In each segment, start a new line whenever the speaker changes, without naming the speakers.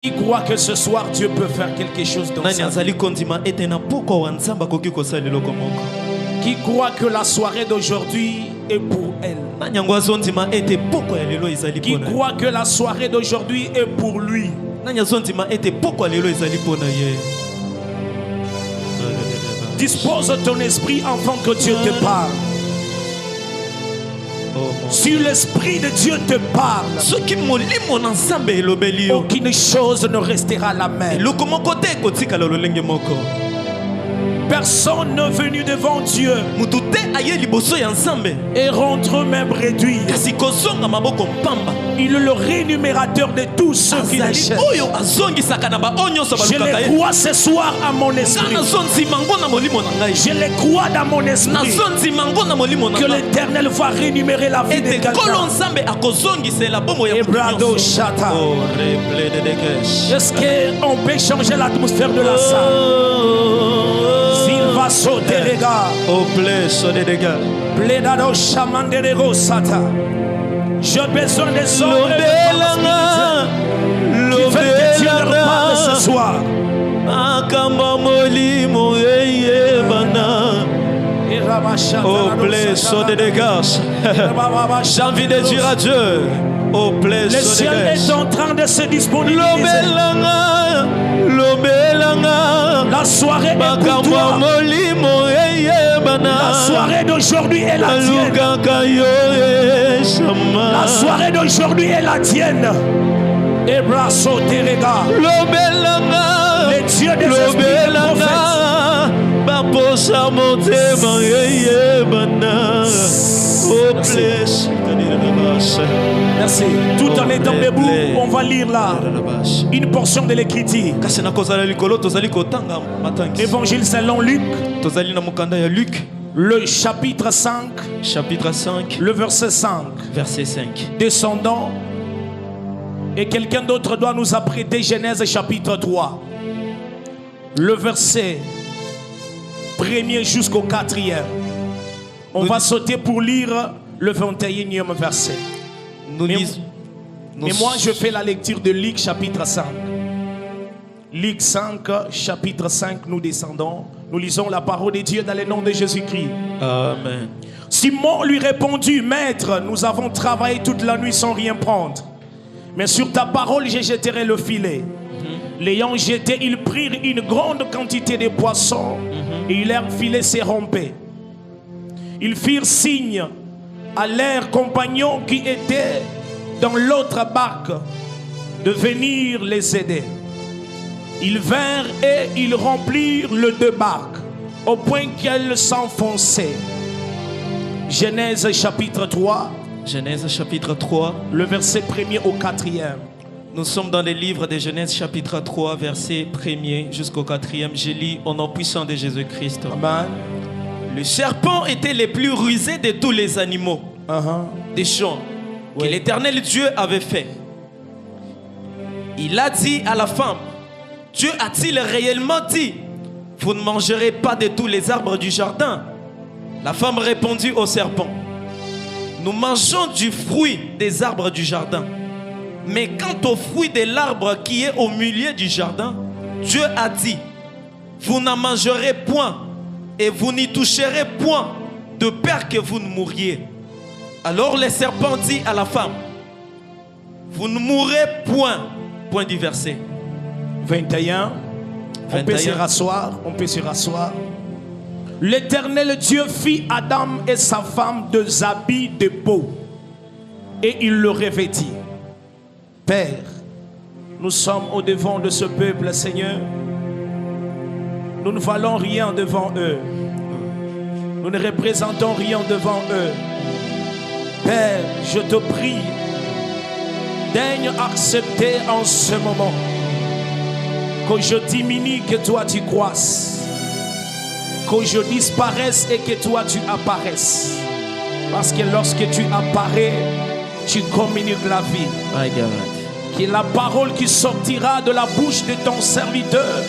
Qui croit que ce soir Dieu peut faire quelque chose dans sa vie? Qui croit que la soirée d'aujourd'hui est pour elle? Qui croit que la soirée d'aujourd'hui est pour lui? Dispose ton esprit afin que Dieu te parle. Si l'esprit de Dieu te parle, aucune chose ne restera la même. Personne n'est venu devant Dieu et rentre même réduit. Il est le rémunérateur de tous ceux qui le cherchent. Je le crois ce soir à mon esprit. Je le crois dans mon esprit que l'Éternel va rémunérer la vie de quelqu'un. Est-ce qu'on peut changer l'atmosphère de la salle? S'il va sauter les gars. Plédado chamandérego sata. J'ai besoin des hommes qui veulent que Dieu leur parle ce soir.
J'ai envie de dire à Dieu.
Le ciel est en train de se disponibiliser. La soirée est pour toi. La soirée d'aujourd'hui est la tienne. La soirée d'aujourd'hui est la tienne. Les bras sautés, les gars. Les dieux des esprits Merci. Tout en étant debout, on va lire là une portion de l'Écriture. Évangile selon Luc, le chapitre 5, le verset 5. Descendons. Et quelqu'un d'autre doit nous apprêter Genèse chapitre 3. Le verset 1er jusqu'au 4e. On va sauter pour lire le 21e verset. Mais moi je fais la lecture de Luc chapitre 5. Luc 5 chapitre 5, nous descendons. Nous lisons la parole de Dieu dans le nom de Jésus-Christ.
Amen.
Simon lui répondit: Maître, nous avons travaillé toute la nuit sans rien prendre. Mais sur ta parole je jetterai le filet. L'ayant jeté, ils prirent une grande quantité de poissons et leur filet se rompait. Ils firent signe à leurs compagnons qui étaient dans l'autre barque de venir les aider. Ils vinrent et ils remplirent les deux barques au point qu'elles s'enfonçaient. Genèse chapitre 3.
Genèse chapitre 3.
Le verset 1er au 4e.
Nous sommes dans le livre de Genèse chapitre 3, verset 1er jusqu'au 4e. Je lis au nom puissant de Jésus-Christ.
Amen.
Le serpent était le plus rusé de tous les animaux des champs que l'Éternel Dieu avait fait. Il a dit à la femme: Dieu a-t-il réellement dit: vous ne mangerez pas de tous les arbres du jardin? La femme répondit au serpent: nous mangeons du fruit des arbres du jardin. Mais quant au fruit de l'arbre qui est au milieu du jardin, Dieu a dit: vous n'en mangerez point et vous n'y toucherez point, de peur que vous ne mouriez. Alors le serpent dit à la femme: vous ne mourrez point. Point du verset
21. On peut se rasseoir. On peut se rasseoir. L'Éternel Dieu fit Adam et sa femme deux habits de peau et il le revêtit. Père, nous sommes au devant de ce peuple, Seigneur. Nous ne valons rien devant eux. Nous ne représentons rien devant eux. Père, je te prie, daigne accepter en ce moment que je diminue, que toi tu croisses, que je disparaisse et que toi tu apparaisses. Parce que lorsque tu apparais, tu communiques la vie.
My God.
Que la parole qui sortira de la bouche de ton serviteur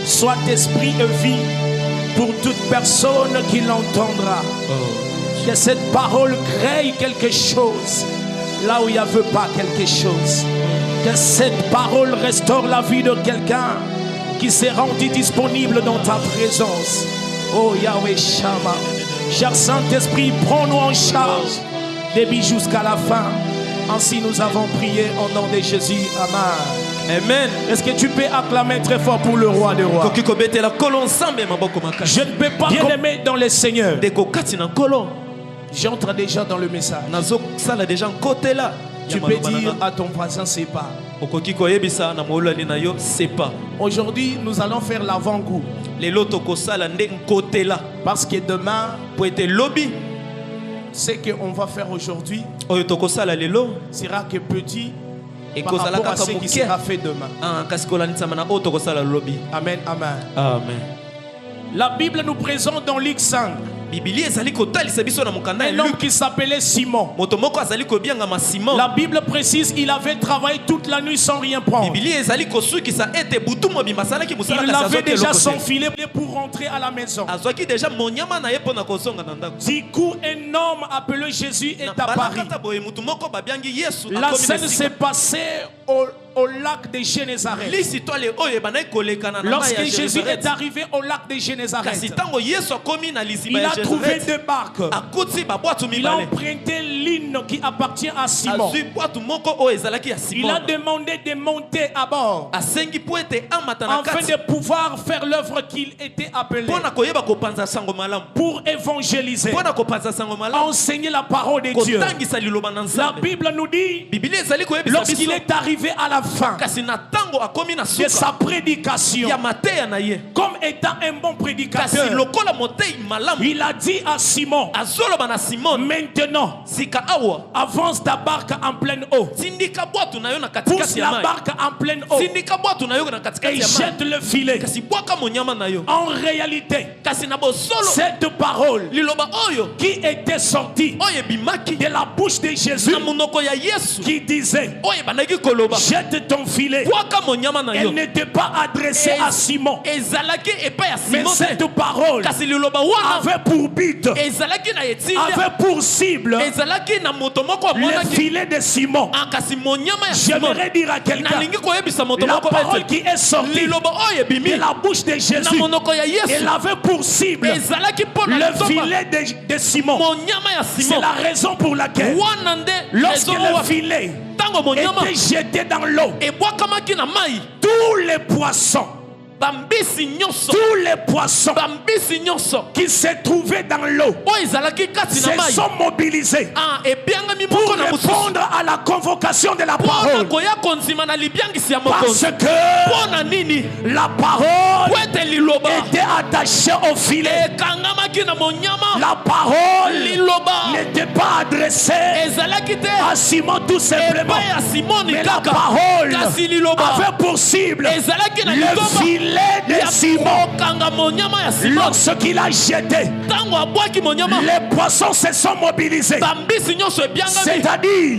soit esprit et vie pour toute personne qui l'entendra. Que cette parole crée quelque chose là où il n'y avait pas quelque chose. Que cette parole restaure la vie de quelqu'un qui s'est rendu disponible dans ta présence. Oh Yahweh Shama. Cher Saint-Esprit, prends-nous en charge début jusqu'à la fin. Ainsi nous avons prié au nom de Jésus. Amen.
Amen.
Est-ce que tu peux acclamer très fort pour le roi des rois? Je ne peux pas bien-aimer dans le Seigneur. J'entre déjà dans le message. Tu peux dire à ton voisin, c'est pas. Aujourd'hui, nous allons faire l'avant-goût. Parce que demain, ce qu'on va faire aujourd'hui sera que petit par rapport à ce qui sera fait demain. Amen, amen.
Amen.
La Bible nous présente dans Luc 5 un homme qui s'appelait Simon. La Bible précise qu'il avait travaillé toute la nuit sans rien prendre. Il avait déjà son filet pour rentrer à la maison. Du coup, un homme appelé Jésus est apparu. La scène s'est passée au lac de Génézareth. Lorsque Jésus est arrivé au lac de Génézareth, il a trouvé deux barques. Il a emprunté l'une qui appartient à Simon. Il a demandé de monter à bord afin de pouvoir faire l'œuvre qu'il était appelé pour évangéliser, enseigner la parole de Dieu. La Bible nous dit, lorsqu'il est arrivé à la fin de sa prédication, comme étant un bon prédicateur, il a dit à Simon, maintenant avance ta barque en pleine eau, pousse la barque en pleine eau et jette le filet. En réalité, cette parole qui était sortie de la bouche de Jésus, qui disait jette ton filet, elle n'était pas adressée à Simon, mais cette parole avait pour but, avait pour cible le filet de Simon. J'aimerais dire à quelqu'un, la parole qui est sortie de la bouche de Jésus, elle avait pour cible le filet de Simon. C'est la raison pour laquelle lorsque le filet était jeté dans l'eau, tous les poissons qui se trouvaient dans l'eau se sont mobilisés pour répondre à la convocation de la parole. Parce que la parole était attachée au filet. La parole n'était pas adressée à Simon tout simplement, mais la parole avait pour cible le filet de Simon. Lorsqu'il a jeté, les poissons se sont mobilisés. C'est-à-dire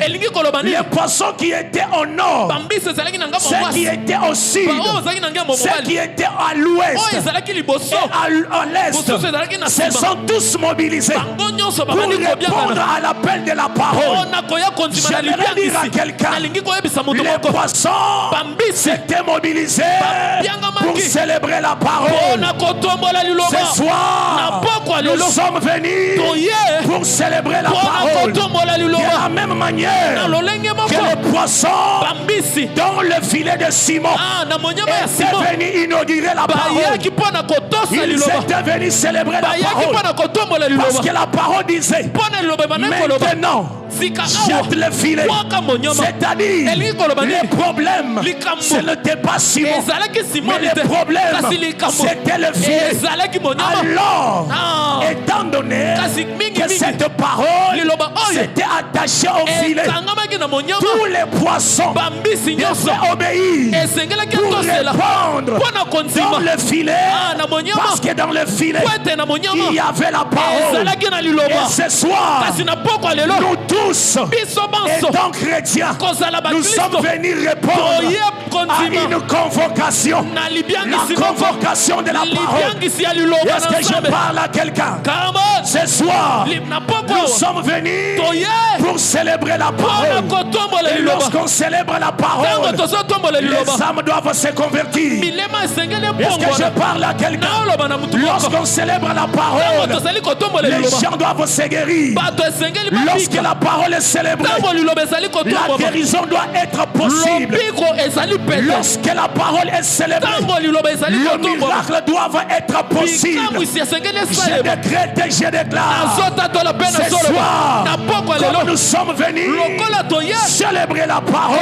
les poissons qui étaient au nord, ceux qui étaient au sud, ceux qui étaient à l'ouest et à l'est, se sont tous mobilisés pour répondre à l'appel de la parole. J'aimerais dire à quelqu'un, les poissons s'étaient mobilisés pour célébrer la parole. Ce soir, nous sommes venus pour célébrer la parole. De la même manière que les poissons dans le filet de Simon étaient venus inaugurer la parole, ils étaient venus célébrer la parole, parce que la parole disait maintenant jette le filet. C'est-à-dire les problèmes, ce n'était pas Simon, mais les problèmes, c'était le filet. Alors, étant donné que cette parole s'était attachée au filet, tous les poissons devaient obéir pour répondre dans le filet, parce que dans le filet il y avait la parole. Et ce soir, nous tous, étant chrétiens, nous sommes venus répondre à une convocation. La convocation de la parole. Est-ce que je parle à quelqu'un? Ce soir, nous sommes venus pour célébrer la parole. Et lorsqu'on célèbre la parole, les âmes doivent se convertir. Est-ce que je parle à quelqu'un? Lorsqu'on célèbre la parole, les gens doivent se guérir. Lorsque la parole est célébrée, la guérison doit être possible. Lorsque la parole est célébrée, le miracle doit être possible. Je décrète et je déclare ce soir, comme nous sommes venus célébrer la parole,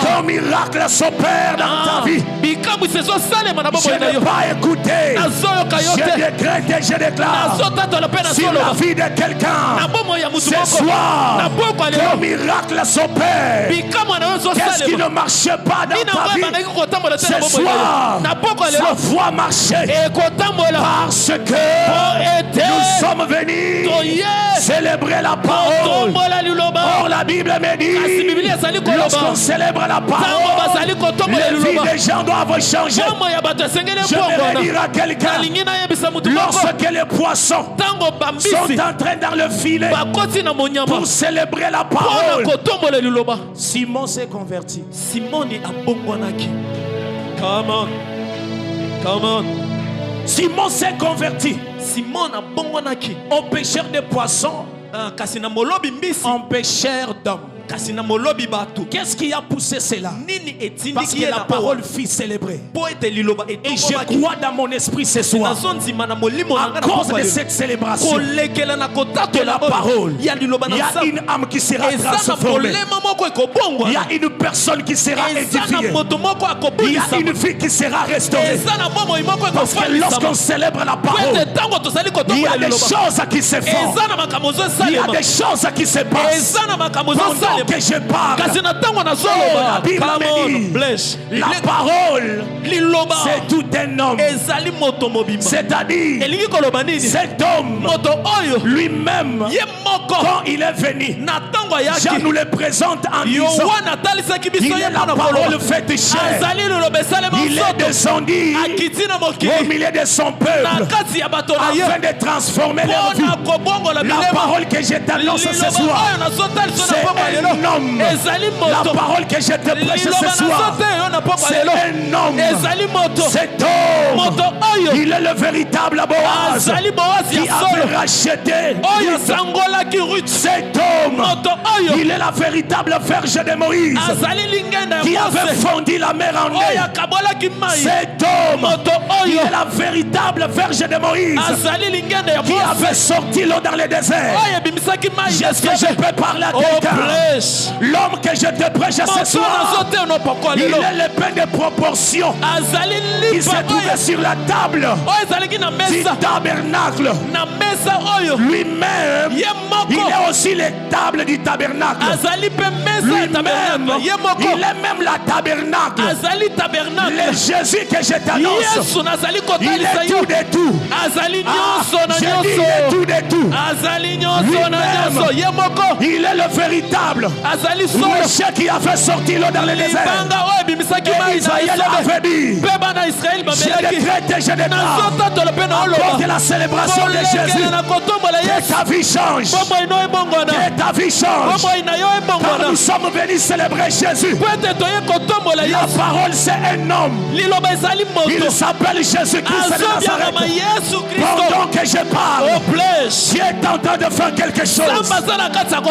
qu'un miracle s'opère dans ta vie. Je n'ai pas écouté. Je décrète et je déclare sur la vie de quelqu'un ce soir, qu'un miracle s'opère. Qu'est-ce qui ne marchait pas dans ta vie ce soir? La foi marchait parce que nous sommes venus célébrer la parole. Or la Bible me dit, lorsqu'on célèbre la parole, les vies des gens doivent changer. Je vais dire à quelqu'un, lorsque les poissons sont entrés dans le filet pour célébrer la parole, Simon s'est converti.
Simon est abongwanaki. Come on. Come on.
Simon s'est converti.
Simon a bongwanaki.
Un pêcheur de poissons, un pêcheur d'hommes. Qu'est-ce qui a poussé cela? Parce que la parole fut célébrée. Et je crois dans mon esprit ce soir, à cause de cette célébration de la parole, il y a une âme qui sera transformée. Il y a une personne qui sera édifiée. Il y a une fille qui sera restaurée. Parce que lorsqu'on célèbre la parole, il y a des choses qui se font. Il y a des choses qui se passent. Que je parle, la Bible me dit, la parole, c'est tout un homme. C'est-à-dire, cet homme lui-même, quand il est venu, Jean nous le présente en disant, il est la parole faite chair. Il est descendu au milieu de son peuple afin de transformer leur vie. La parole que je t'annonce ce soir, c'est un homme. La parole que je te prêche ce soir, c'est un homme. Cet homme, il est le véritable Boaz qui avait racheté cet homme. Il est la véritable verge de Moïse qui avait fondu la mer en deux. Cet homme, il est la véritable verge de Moïse qui avait sorti l'eau dans le désert. Est-ce que je peux parler à quelqu'un? L'homme que je te prêche ce soir, il est le pain de proportion. Il s'est trouvé sur la table du tabernacle. Lui-même, il est aussi les tables du tabernacle. Lui-même, il est même la tabernacle. Le Jésus que je t'annonce, il est tout de tout. Je dis il est tout de tout. Lui-même, il est le véritable. Moïse qui a fait sortir l'eau dans le désert. Et Israël avait dit, je décrète et je déclare, à cause de la célébration de Jésus, que ta vie change. Que ta vie change. Quand nous sommes venus célébrer Jésus, la parole c'est un homme. Il s'appelle Jésus-Christ de Nazareth. Pendant que je parle, tu es en train de faire quelque chose.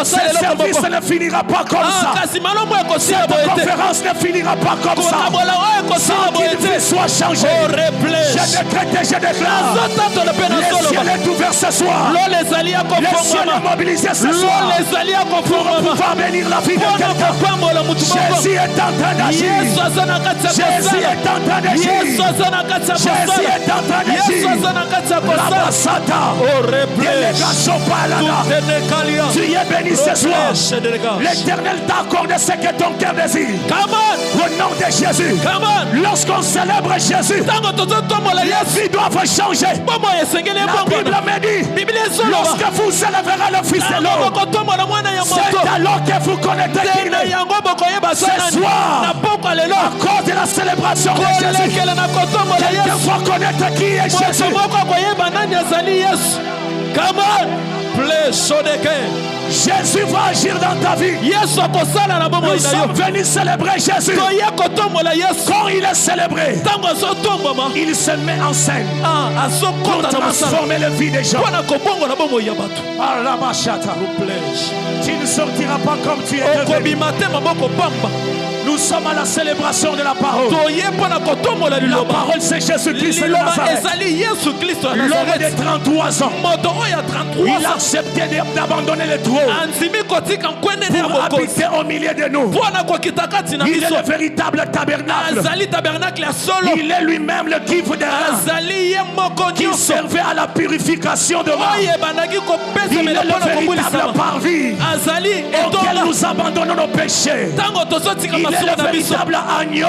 Ce service ne finira pas comme ça. Cette conférence ne finira pas comme ça. Sans qu'une vie soit changée. Je décrète et je déclare, le ciel est ouvert ce soir. Le ciel est mobilisé ce soir pour pouvoir bénir la vie de quelqu'un. Jésus est en train d'agir. Jésus est en train d'agir. Jésus est en train d'agir. La Basata, délégation Palana. Tu es béni ce soir. L'Éternel t'a accordé ce que ton cœur désire. Au nom de Jésus, lorsqu'on célèbre célèbre Jésus, les vies doivent changer. La Bible me dit, lorsque vous célébrerez le Fils de l'homme, c'est alors que vous connaîtrez qui il est. Ce soir, à cause de la célébration de Jésus, quelqu'un va connaître qui est Jésus. Jésus va agir dans ta vie. Nous sommes venus célébrer Jésus. Quand il est célébré, il se met en scène pour transformer la vie des gens. Tu ne sortiras pas comme tu es venu. Nous sommes à la célébration de la parole. La parole, c'est Jésus-Christ de Nazareth. L'homme de 33 ans, il a accepté d'abandonner le trône pour habiter au milieu de nous. Il est le véritable tabernacle. Il est lui-même le kiff de rein qui servait à la purification de l'âme. Il est le véritable parvis auquel nous abandonnons nos péchés. Il est le véritable agneau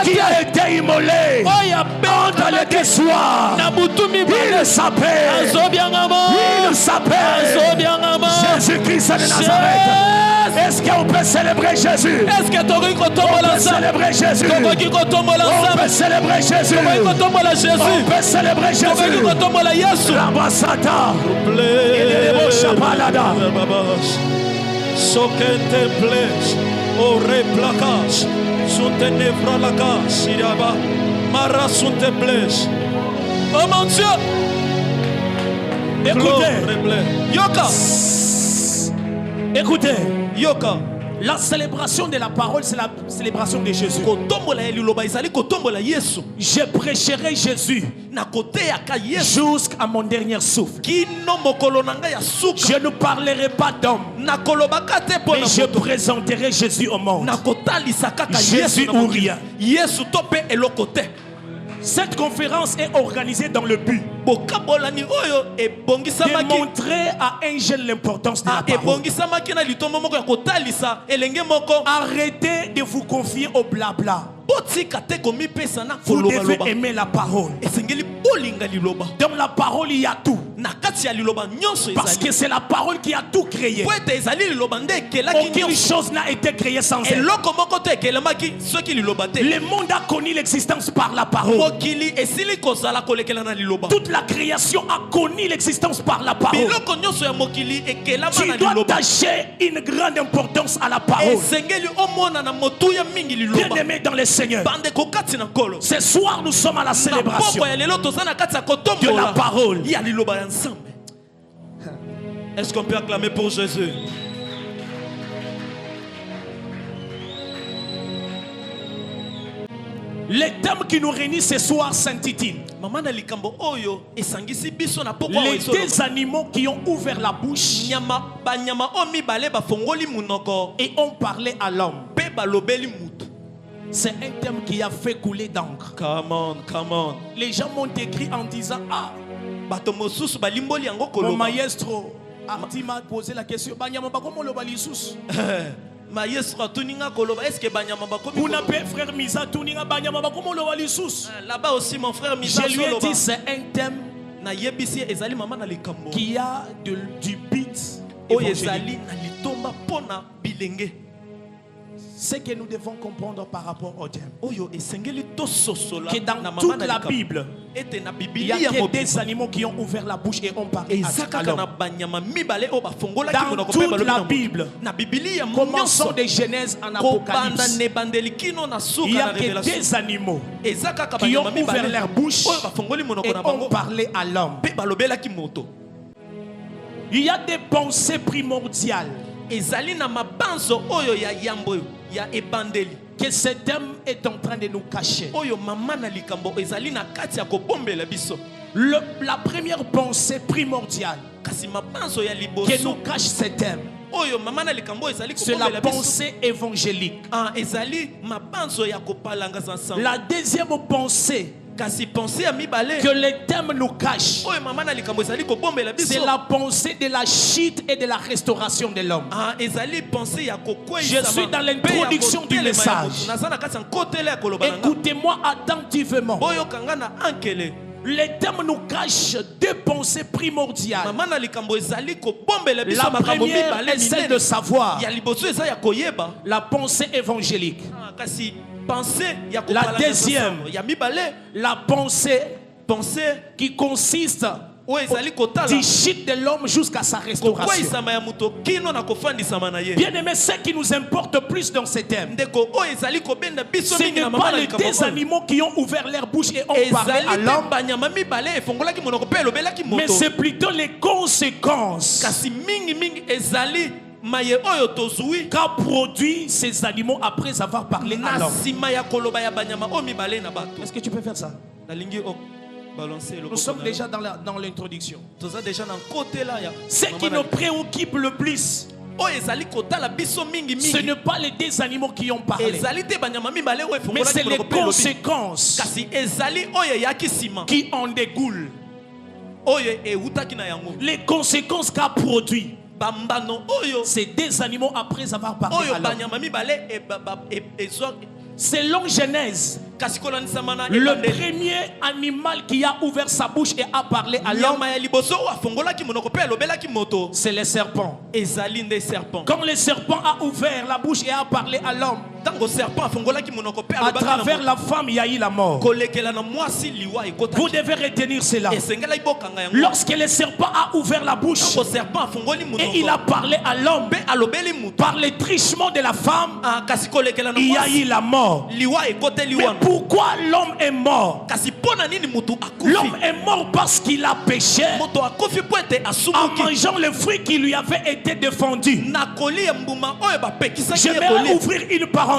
qui a été immolé entre les deux soirs. Il s'appelle Jésus-Christ de Nazareth. Est-ce qu'on peut célébrer Jésus? On peut célébrer Jésus. On peut célébrer Jésus. On peut célébrer Jésus. Rabasata. Il est le beau chapalada.
Sokente plech, ore placage, sunte nevra la cage, iraba, mara sunte plech. Oh mon Dieu!
Écoutez,
Yoka!
Écoutez,
Yoka!
la célébration de la parole, c'est la célébration de Jésus. Je prêcherai Jésus jusqu'à mon dernier souffle. Je ne parlerai pas d'homme, mais je présenterai Jésus au monde. Jésus ou rien. Cette conférence est organisée dans le but de montrer à un jeune l'importance de la parole. Arrêtez de vous confier au blabla. Vous devez aimer la parole. Dans la parole, il y a tout. Parce que c'est la parole qui a tout créé. Aucune chose n'a été créée sans elle. Le monde a connu l'existence par la parole. Toute la création a connu l'existence par la parole. Tu dois attacher une grande importance à la parole. Bien aimé dans le Seigneur, ce soir nous sommes à la célébration de la parole.
Est-ce qu'on peut acclamer pour Jésus?
Les thèmes qui nous réunissent ce soir s'intitulent les deux animaux qui ont ouvert la bouche et ont parlé à l'homme. C'est un thème qui a fait couler d'encre.
Come on, come on.
Les gens m'ont écrit en disant mon maestro m'a posé la question.
Là-bas aussi mon frère Misa,
je lui ai dit c'est un thème qui a du beat évangélique. Ce que nous devons comprendre par rapport au thème, que dans toute la Bible, il y a que des animaux qui ont ouvert la bouche et ont parlé à l'homme. Dans toute la Bible, commençons de Genèse en Apocalypse, il y a que des animaux qui ont ouvert leur bouche et ont parlé à l'homme. Il y a des pensées primordiales que ce thème est en train de nous cacher. La première pensée primordiale que nous cache ce thème, c'est la pensée évangélique. La deuxième pensée que les thèmes nous cachent. C'est la pensée de la chute et de la restauration de l'homme. Je suis dans l'introduction du message. Écoutez-moi attentivement. Les thèmes nous cachent deux pensées primordiales. La première est celle de savoir. La pensée évangélique. La deuxième, la pensée qui consiste du chute de l'homme jusqu'à sa restauration. Bien aimé, ce qui nous importe plus dans ces thèmes, ce n'est pas les deux animaux qui ont ouvert leur bouche et ont parlé à l'homme, mais c'est plutôt les conséquences qu'a produit ces animaux après avoir parlé à l'homme. Est-ce que tu peux faire ça? Nous sommes déjà dans l'introduction. Ce qui nous préoccupe le plus, ce n'est pas les deux animaux qui ont parlé, mais c'est les conséquences qui en découlent. Les conséquences qu'a produit ces deux animaux après avoir parlé à l'homme. Selon Genèse, le premier animal qui a ouvert sa bouche et a parlé à l'homme, c'est le serpent. Quand le serpent a ouvert la bouche et a parlé à l'homme, à travers la femme, il y a eu la mort. Vous devez retenir cela. Lorsque le serpent a ouvert la bouche et il a parlé à l'homme, par le trichement de la femme, il y a eu la mort. Mais pourquoi l'homme est mort? L'homme est mort parce qu'il a péché en mangeant le fruit qui lui avait été défendu. J'aimerais ouvrir une parenthèse.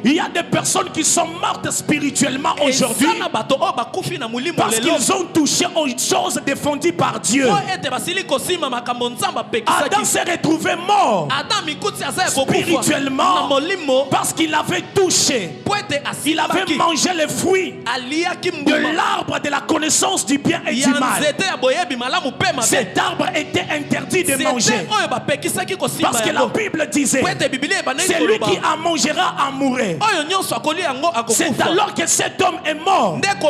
Il y a des personnes qui sont mortes spirituellement aujourd'hui parce qu'ils ont touché aux choses défendues par Dieu. Adam s'est retrouvé mort spirituellement parce qu'il avait touché, il avait mangé les fruits de l'arbre de la connaissance du bien et du mal. Cet arbre était interdit de manger parce que la Bible disait celui qui en mangera en mourra. C'est alors que cet homme est mort, bien que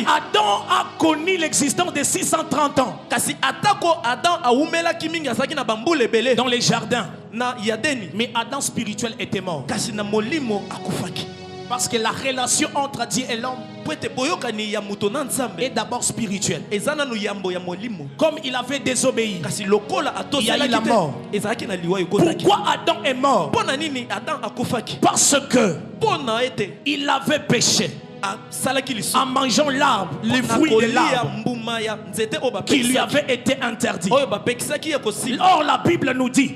Adam a connu l'existence de 630 ans dans les jardins. Mais Adam spirituel était mort parce que la relation entre Dieu et l'homme est d'abord spirituelle. Comme il avait désobéi, il y a eu la mort. Pourquoi Adam est mort? Parce que il avait péché en mangeant l'arbre, les fruits de l'arbre qui lui avait été interdit. Or la Bible nous dit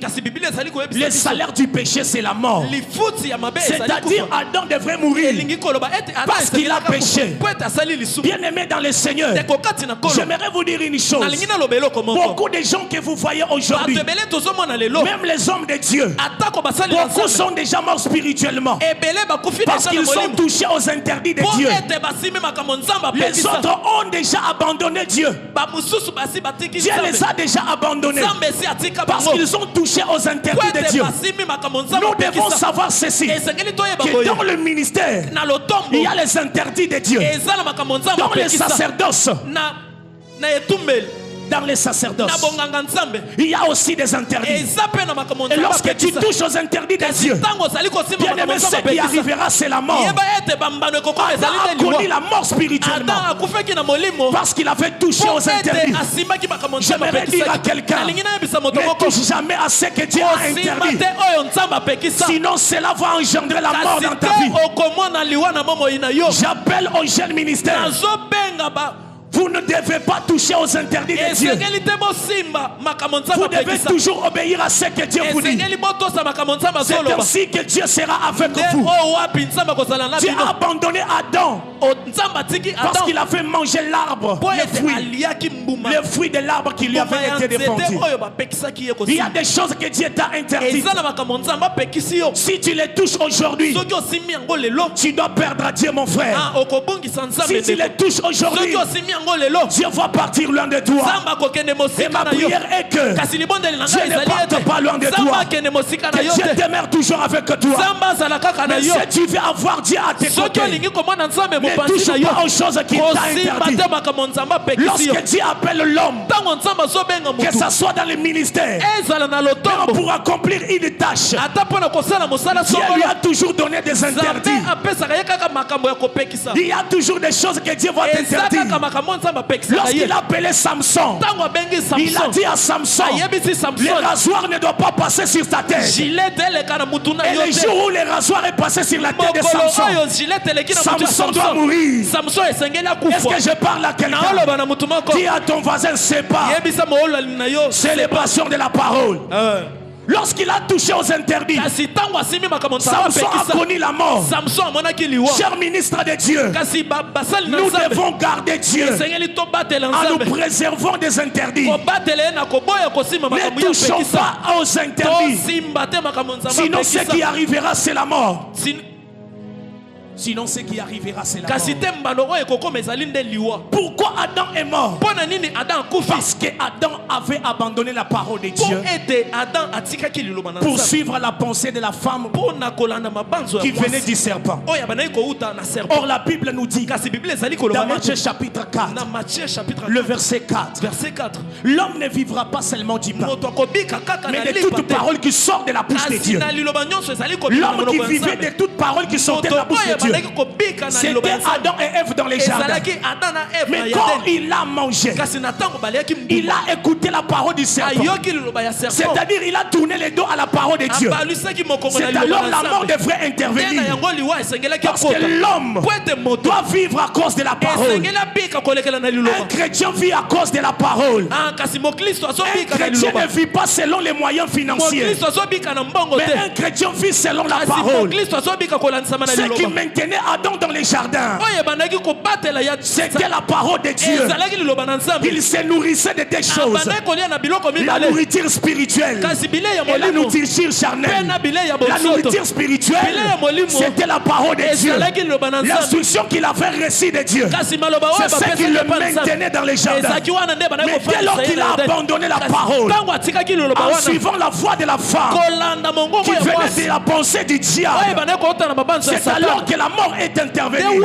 le salaire du péché c'est la mort. C'est-à-dire Adam devrait mourir parce qu'il a péché. Bien aimé dans le Seigneur, j'aimerais vous dire une chose. Beaucoup de gens que vous voyez aujourd'hui, même les hommes de Dieu, beaucoup sont déjà morts spirituellement parce qu'ils sont touchés aux interdits de Dieu. Les autres ont déjà abandonné Dieu. Dieu les a déjà abandonnés parce qu'ils ont touché aux interdits de Dieu. Nous devons savoir ceci, que dans le ministère il y a les interdits de Dieu. Dans les sacerdoces, dans les sacerdoces, il y a aussi des interdits. Et lorsque tu touches aux interdits de Dieu, bien aimé, ce qui arrivera, c'est la mort. Adam a connu la mort spirituellement parce qu'il avait touché aux interdits. J'aimerais dire à quelqu'un, ne touche jamais à ce que Dieu a interdit, sinon cela va engendrer la mort dans ta vie. J'appelle au jeune ministère Vous ne devez pas toucher aux interdits de Dieu. Vous devez toujours obéir à ce que Dieu vous dit. C'est ainsi que Dieu sera avec vous. Dieu a abandonné Adam parce qu'il a fait manger l'arbre, le fruit de l'arbre qui lui avait été défendu. Il y a des choses que Dieu t'a interdites. Si tu les touches aujourd'hui, tu dois perdre à Dieu, mon frère. Si tu les touches aujourd'hui, Dieu va partir loin de toi. Et ma prière est que Dieu ne parte pas loin de toi. Que Dieu demeure toujours avec toi. Mais si tu veux avoir Dieu à tes côtés, ne touche pas aux choses qui t'a interdites. Lorsque Dieu appelle l'homme, que ce soit dans le ministère, même pour accomplir une tâche, Dieu lui a toujours donné des interdits. Il y a toujours des choses que Dieu va t'interdire. Lorsqu'il a appelé Samson, il a dit à Samson, le rasoir ne doit pas passer sur ta tête. Et le jour où le rasoir est passé sur la tête de Samson, Samson doit mourir. Est-ce que je parle à quelqu'un? Dis à ton voisin, c'est pas célébration de la parole. Lorsqu'il a touché aux interdits, Samson a connu la mort. Cher ministre de Dieu, nous devons garder Dieu en nous préservant des interdits. Ne touchons pas aux interdits. Sinon ce qui arrivera, c'est la mort. Sinon ce qui arrivera, c'est la mort. Pourquoi Adam est mort? Parce que Adam avait abandonné la parole de Dieu pour suivre la pensée de la femme qui venait du serpent. Or la Bible nous dit dans Matthieu chapitre 4, le verset 4, l'homme ne vivra pas seulement du pain, mais de toute parole qui sort de la bouche de Dieu. L'homme qui vivait de toute parole qui sortait de la bouche de Dieu, c'était Adam et Ève dans les jardins. Mais quand il a mangé, il a écouté la parole du serpent. C'est-à-dire il a tourné le dos à la parole de Dieu. C'est alors la mort devrait intervenir. Parce que l'homme doit vivre à cause de la parole. Un chrétien vit à cause de la parole. Un chrétien ne vit pas selon les moyens financiers, mais un chrétien vit selon la parole. Ce qui maintenait Adam dans les jardins, c'était la parole de Dieu. Il se nourrissait de deux choses: la nourriture spirituelle et la nourriture charnelle. La nourriture spirituelle, c'était la parole de Dieu, l'instruction qu'il avait reçue de Dieu. C'est ce qui le maintenait dans les jardins. Mais dès lors qu'il a abandonné la parole en suivant la voix de la femme qui venait de la pensée du diable, c'est alors que la mort est intervenue.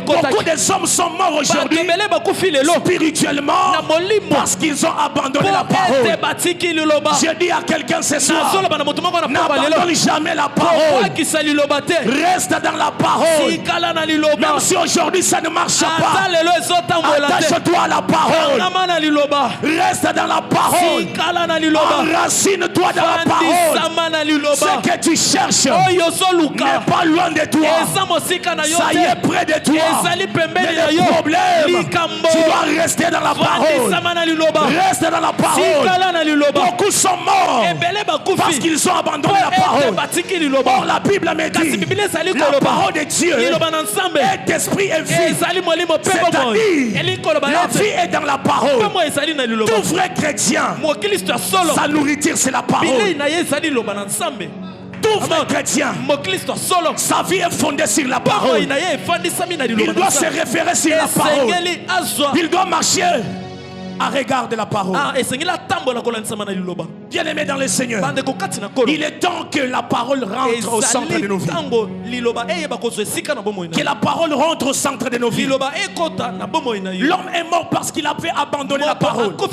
Beaucoup des hommes sont morts aujourd'hui spirituellement parce qu'ils ont abandonné la parole. Je dis à quelqu'un ce soir, n'abandonne jamais la parole. Reste dans la parole. Même si aujourd'hui ça ne marche pas, attache-toi à la parole. Reste dans la parole. Enracine-toi dans la parole. Ce que tu cherches n'est pas loin de toi. Ça y est près de toi. Mais le problème, tu dois rester dans la parole. Reste dans la parole. Beaucoup sont morts parce qu'ils ont abandonné la parole. Or la Bible me dit, la parole de Dieu est esprit et vie. C'est-à-dire, la vie est dans la parole. Tout vrai chrétien, sa nourriture c'est la parole. Tout vrai chrétien, sa vie est fondée sur la parole. Il doit se référer sur la parole. Il doit marcher à regard de la parole. Bien aimé dans le Seigneur, il est temps que la parole rentre au centre de nos vies. Que la parole rentre au centre de nos vies. L'homme est mort parce qu'il avait abandonné la parole pour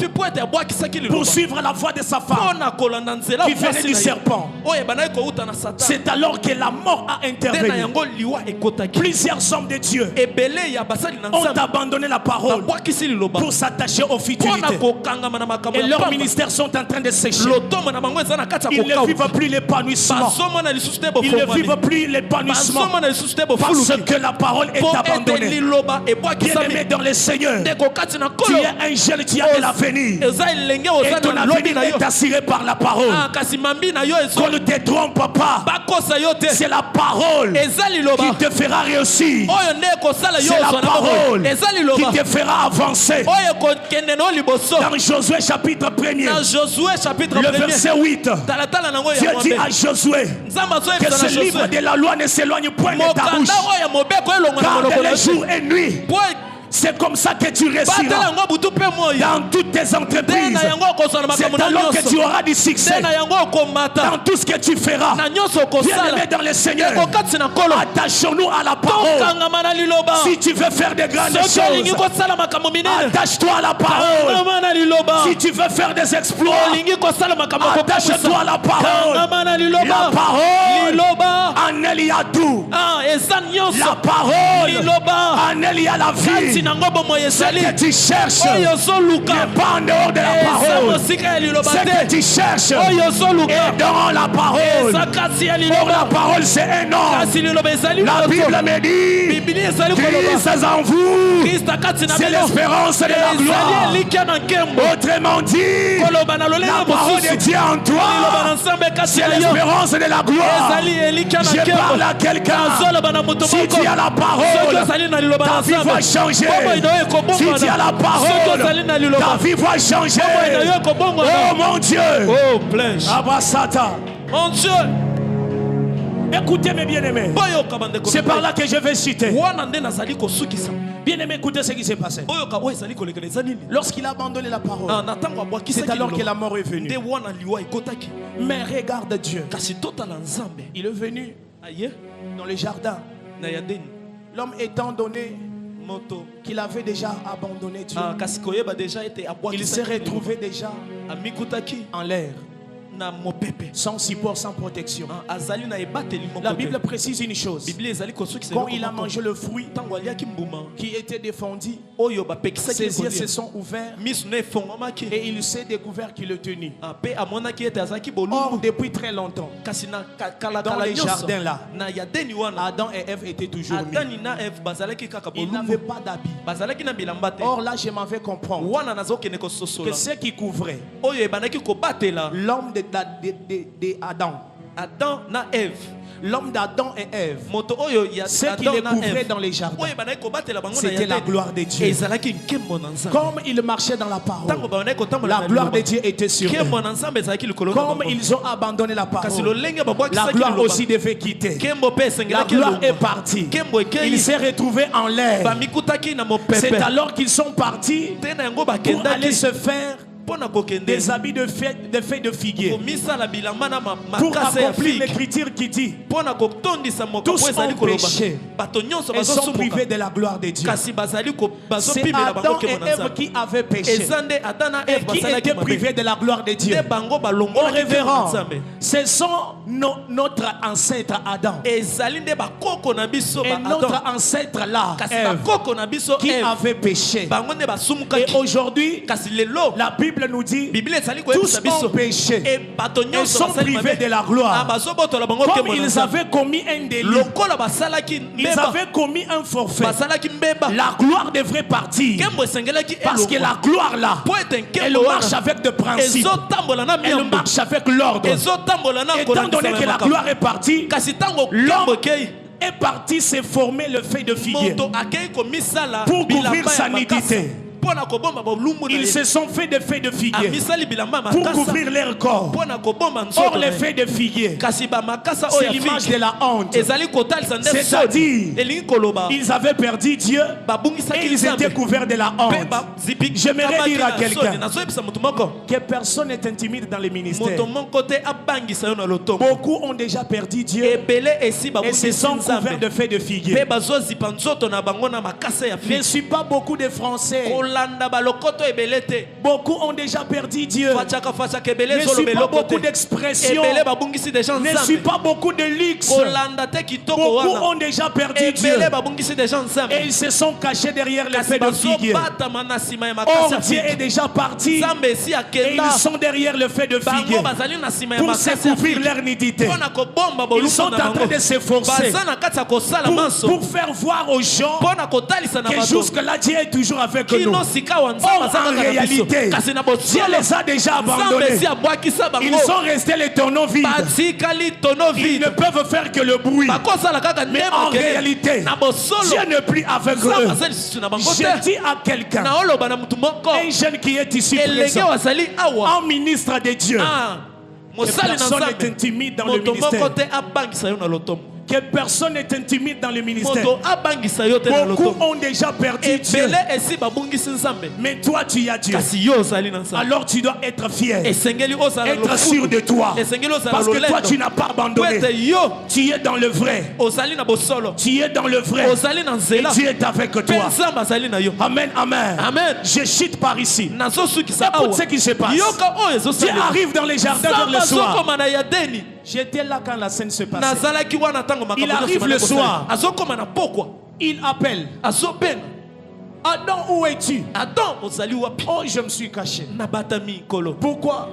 suivre la voix de sa femme qui venait du serpent. C'est alors que la mort a intervenu. Plusieurs hommes de Dieu ont abandonné la parole pour s'attacher aux futilités. Et leurs ministères sont en train de sécher. Ils ne vivent plus l'épanouissement. Ils ne vivent plus l'épanouissement. Parce que la parole est abandonnée. Bien-aimé dans le Seigneur, tu es un jeune, tu as de l'avenir. Et ton avenir est assuré par la parole. Qu'on ne te trompe pas. C'est la parole qui te fera réussir. C'est la parole qui te fera avancer. Dans Josué chapitre 1er, le verset 8, Dieu dit à Josué que ce livre de la loi ne s'éloigne point de ta bouche. Garde les jours et nuits. C'est comme ça que tu réussiras dans toutes tes entreprises. C'est alors que tu auras du succès dans tout ce que tu feras. Bien-aimé dans le Seigneur, attachons-nous à la parole. Si tu veux faire de grandes choses, attache-toi à la parole. Si tu veux faire des exploits, attache-toi à la parole. La parole, en elle il y a tout. La parole, en elle il y a la vie. Ce que tu cherches n'est pas en dehors de la parole. Ce que tu cherches est dans la parole. Pour la parole, c'est un homme. La Bible me dit Christ en vous, c'est l'espérance de la gloire. Autrement dit, la parole de Dieu en toi, c'est l'espérance de la gloire. Je parle à quelqu'un. Si tu as la parole, ta vie va changer. Si tu as la parole, ta vie va changer. Oh mon Dieu.
Oh, plein.
Abasata.
Mon Dieu.
Écoutez mes bien-aimés. C'est par là que je vais citer. Bien-aimé, écoutez ce qui s'est passé. Lorsqu'il a abandonné la parole, c'est alors que la mort est venue. Mais regarde Dieu. Il est venu dans le jardin. L'homme étant donné qu'il avait déjà abandonné Dieu, il s'est retrouvé déjà en l'air, sans support, sans protection. La Bible précise une chose. Quand il a mangé le fruit qui était défendu, ses yeux se sont ouverts et il s'est découvert qu'il le tenait. Or, depuis très longtemps, dans les jardins là, Adam et Ève étaient toujours mis. Ils n'avaient pas d'habits. Or là, je m'avais compris que ce qui couvrait l'homme Adam na Ève, l'homme d'Adam et Ève, ce qui les couvrait dans les jardins, c'était la gloire de Dieu. Comme ils marchaient dans la parole, la gloire de Dieu était sur eux. Comme ils ont abandonné la parole, la gloire aussi devait quitter. La gloire est partie. Il s'est retrouvé en l'air. C'est alors qu'ils sont partis pour aller se faire des habits de feuilles de figuier pour accomplir l'écriture qui dit tous ont péché et sont privés de la gloire de Dieu. C'est Adam et Ève qui avaient péché et qui étaient privés de la gloire de Dieu. Au révérend, ce sont notre ancêtre Adam et notre ancêtre là, Ève, qui avait péché. Et aujourd'hui, la Bible nous dit tous ont péché et sont privés de la gloire. Comme ils avaient commis un délit, ils avaient commis un forfait, la gloire devrait partir. Parce que la gloire là, elle marche avec des principes, elle marche avec l'ordre. Étant donné que la gloire est partie, l'homme est parti se former le feuille de figuier pour couvrir sa nudité. Ils se sont fait des feuilles de figuier pour couvrir leur corps. Or, les feuilles de figuier, c'est l'image de la honte. C'est-à-dire, ils avaient perdu Dieu et ils étaient couverts de la honte. J'aimerais dire à quelqu'un que personne n'est intimide dans les ministères. Beaucoup ont déjà perdu Dieu et se sont couverts de feuilles de figuier. Je ne suis pas beaucoup de Français Beaucoup ont déjà perdu Dieu. Ne suis pas beaucoup d'expressions. Ne suis pas beaucoup de luxe. Beaucoup ont déjà perdu Dieu. Et ils se sont cachés derrière les feux de figuier. Or, Dieu est déjà parti. Et ils sont derrière le feu de figuier pour se couvrir leur nudité. Ils sont en train de s'efforcer pour faire voir aux gens que jusque-là Dieu est toujours avec nous. Or, en réalité, Dieu les a déjà abandonnés. Ils sont restés les tonneaux vides. Ils ne peuvent faire que le bruit. Mais en réalité, Dieu n'est plus avec eux. Je dis à quelqu'un, un jeune qui est ici présent, un ministre de Dieu, que personne n'est intimide dans le ministère. Que personne n'est intimide dans le ministère. Beaucoup ont déjà perdu Dieu. Mais toi tu as Dieu. Alors tu dois être fier. Être sûr de toi. Parce que toi tu n'as pas abandonné. Tu es dans le vrai. Tu es dans le vrai. Et Dieu est avec toi. Amen, amen. Je chute par ici. Écoute ce qui se passe. Dieu arrive dans les jardins vers le soir. J'étais là quand la scène se passait. Il arrive le soir. Il appelle. Adam, où es-tu? Oh, je me suis caché. Pourquoi?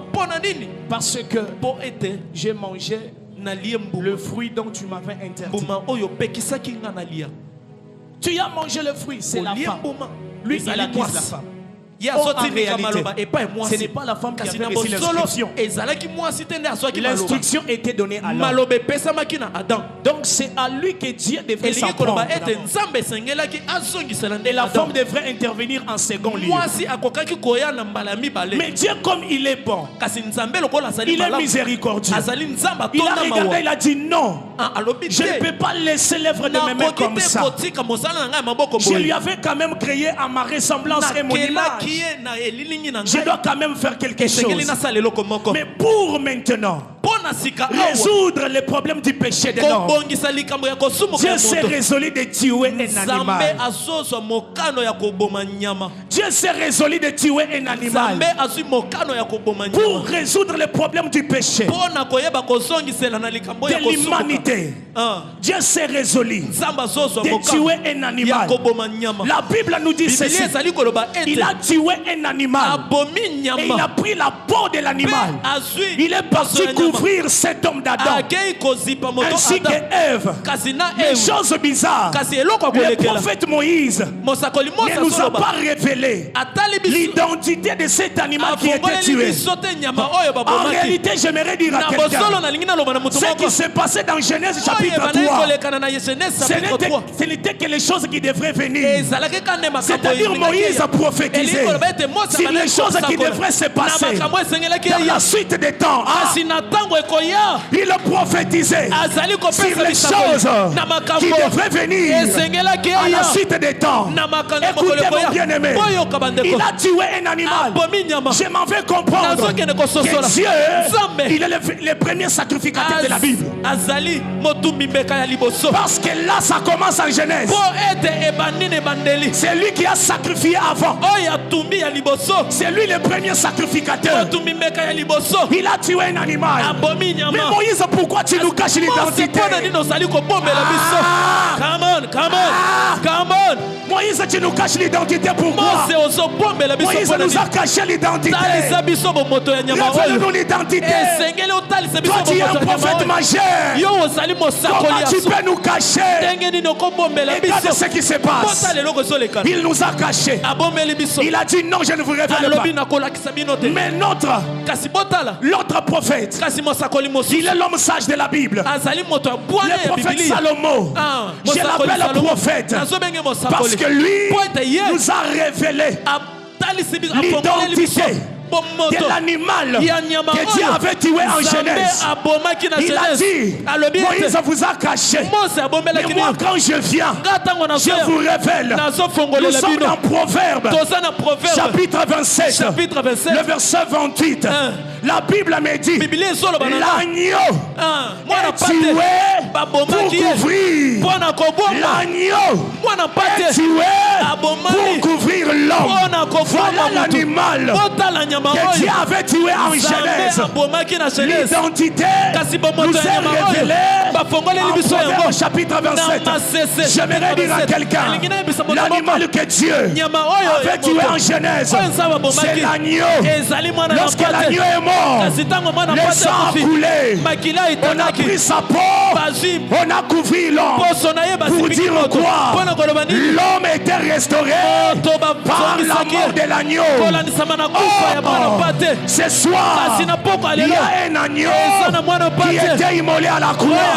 Parce que j'ai mangé le fruit dont tu m'avais interdit. Tu as mangé le fruit, c'est la femme. Lui, il accuse la femme. Oh, en réalité, ce n'est pas la femme qui avait reçu l'instruction. L'instruction était donnée à l'homme. Donc c'est à lui que Dieu devrait s'en prendre. Et la femme devrait intervenir en second lieu. Mais Dieu, comme il est bon, il est miséricordieux. Il a regardé, il a dit non. Je ne peux pas laisser l'œuvre de mes mains comme ça. Je lui avais quand même créé à ma ressemblance et mon image. Je dois quand même faire quelque chose. Mais pour maintenant résoudre les problèmes du péché de l'homme, Dieu s'est résolu de tuer un animal. Dieu s'est résolu de tuer un animal pour résoudre les problèmes du péché de l'humanité. Dieu s'est résolu de tuer un animal. La Bible nous dit ceci: il a tué un animal et il a pris la peau de l'animal. Il est parti couvrir cet homme d'Adam ainsi que Ève. Mais chose bizarre, le prophète Moïse ne nous a pas révélé l'identité de cet animal qui était tué. En réalité, j'aimerais dire à quelqu'un, ce qui s'est passé dans Genèse chapitre 3, ce n'était que les choses qui devraient venir. C'est-à-dire Moïse a prophétisé sur les choses qui devraient se passer dans la suite des temps. Il a prophétisé sur les choses qui devraient venir à la suite des temps. Écoutez mon bien-aimé, il a tué un animal. Je m'en vais comprendre que Dieu, il est le premier sacrificateur de la Bible. Parce que là ça commence en Genèse. C'est lui qui a sacrifié avant. C'est lui le premier sacrificateur. Il a tué un animal. Mais Moïse, pourquoi tu nous caches l'identité? Moïse, tu nous caches l'identité, pourquoi? Moïse nous a caché l'identité. Révèle-nous l'identité. Toi tu es un prophète majeur. Comment tu peux nous cacher? Regarde ce qui se passe. Il nous a cachés. Il a dit non, je ne vous révèle pas. Mais l'autre prophète, il est l'homme sage de la Bible. Le prophète Salomon, je l'appelle prophète parce que lui nous a révélé l'identité de l'animal que Dieu avait tué en Genèse. Il a dit, Moïse vous a caché, mais moi quand je viens, je vous révèle. Nous sommes dans Proverbe chapitre 27, le verset 28. La Bible me dit, l'agneau est tué pour couvrir. L'agneau est tué pour couvrir l'homme. Voilà l'animal que Dieu avait tué en Genèse. L'identité nous est révélée en Proverbe au chapitre 27. J'aimerais dire à quelqu'un, l'animal que Dieu avait tué en Genèse, c'est l'agneau. Lorsque l'agneau est mort, le sang a coulé. On a pris sa peau, on a couvert l'homme. Pour dire quoi? L'homme était restauré par la mort de l'agneau. Ce soir, il y a un agneau qui était immolé à la croix.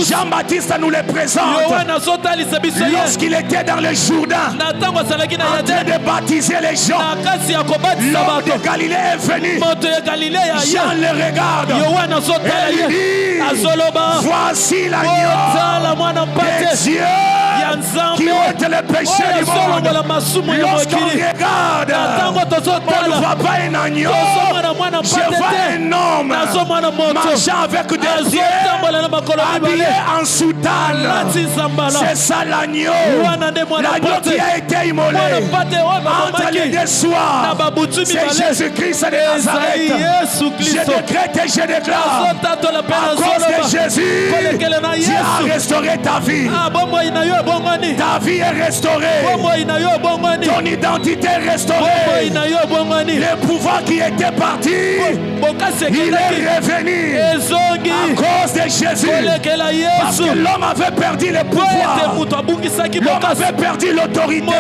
Jean-Baptiste nous le présente lorsqu'il était dans le Jourdain en train de baptiser les gens. L'homme de Galilée est venu. Jean le regarde et lui dit, voici l'agneau de Dieu qui ôte le péché du monde. Lorsqu'on regarde, on ne voit pas un agneau, je vois un homme marchant avec des pieds, habillé en soutane. C'est ça l'agneau qui a été immolé entre les deux soirs. C'est Jésus-Christ de Nazareth. Je décrète et je déclare, à cause de Jésus, Dieu a restauré ta vie. Ta vie est restaurée. Ton identité est restaurée. Le pouvoir qui était parti, il est revenu à cause de Jésus. Parce que l'homme avait perdu le pouvoir. L'homme avait perdu l'autorité.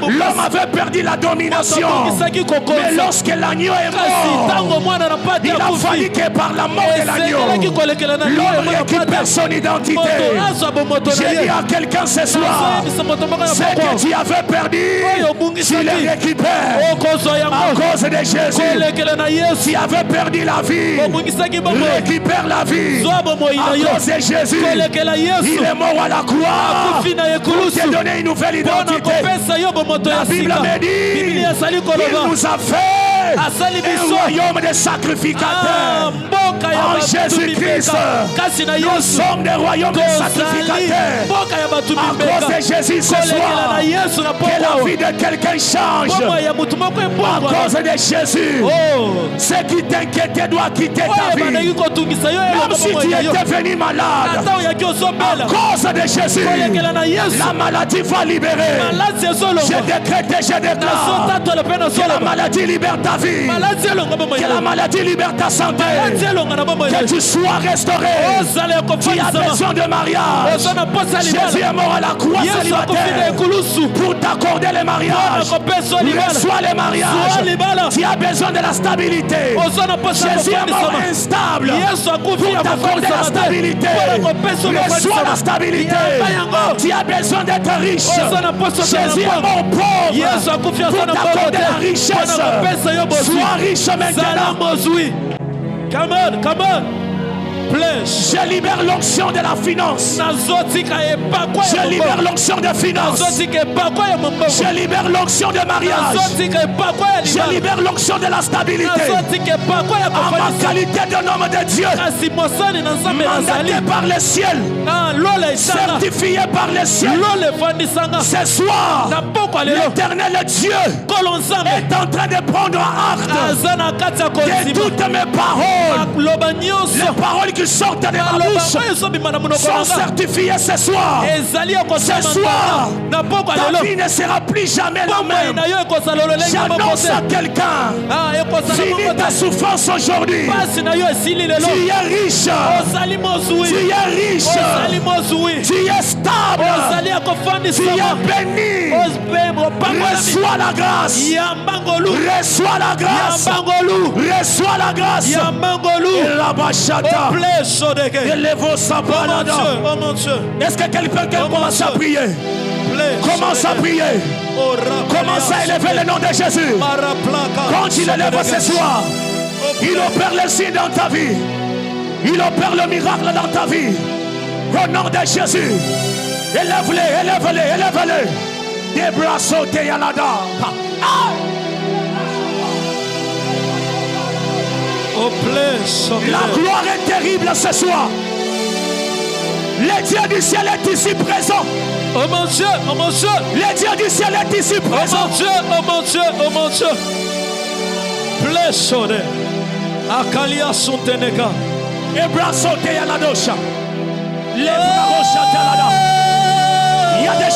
L'homme avait perdu la domination. Mais lorsque l'agneau est mort, il a fallu que par la mort de l'agneau, l'homme récupère son identité. J'ai dit à quelqu'un ce soir, ce que tu avais perdu, tu le récupères à cause de Jésus. Tu avais perdu la vie, récupère la vie à cause de Jésus. Il est mort à la croix pour te donner une nouvelle identité. La Bible me dit, il nous a fait un royaume de sacrificateurs. En Jésus-Christ, nous sommes des royaumes de sacrificateurs. À cause de Jésus ce soir, que la vie de quelqu'un change. À cause de Jésus, ce qui t'inquiétait doit quitter ta vie. Même si tu étais venu malade, à cause de Jésus, la maladie va libérer. Je décrète et je déclare que la maladie libère ta vie, que la maladie libère ta santé, que tu sois restauré. Tu as besoin de mariage. Jésus est mort à la croix célibataire pour t'accorder le mariage. Reçois le mariage. Tu as besoin de la stabilité. Jésus est mort instable pour t'accorder la stabilité. Reçois la stabilité. Tu as besoin d'être riche. Jésus est mort pauvre pour t'accorder la richesse. Sois riche maintenant.
Come on, come on.
Je libère l'onction de la finance. Je libère l'onction de finance. Je libère l'onction de mariage. Je libère l'onction de la stabilité. En ma qualité d'un homme de Dieu, mandaté par le ciel, certifié par le ciel, ce soir, l'éternel Dieu est en train de prendre acte de toutes mes paroles. Les paroles qui sortent de ma bouche sont certifiées ce soir. Ce soir, ta vie ne sera plus jamais la même. J'annonce à quelqu'un, finis ta souffrance aujourd'hui. Tu es riche. Tu es riche. Tu es stable. Tu es béni. Reçois la grâce. Reçois la grâce. Reçois la grâce. Et la bachata. Élève sa balade. Est-ce que quelqu'un commence à prier? Commence à prier. Commence à élever le nom de Jésus. Quand il élève ce soir, il opère le signe dans ta vie. Il opère le miracle dans ta vie. Au nom de Jésus. Élève-les, élève-les, élève-les. Des bras sautés à la dame. La gloire est terrible ce soir. Le Dieu du ciel est ici présent.
Oh mon Dieu, oh mon Dieu.
Le Dieu du ciel est ici présent.
Oh mon Dieu, oh mon Dieu, oh mon Dieu. Blessone. Akalia Sontenega.
Ebra sote ya la dosha. Le bra rocha talada. Il y a des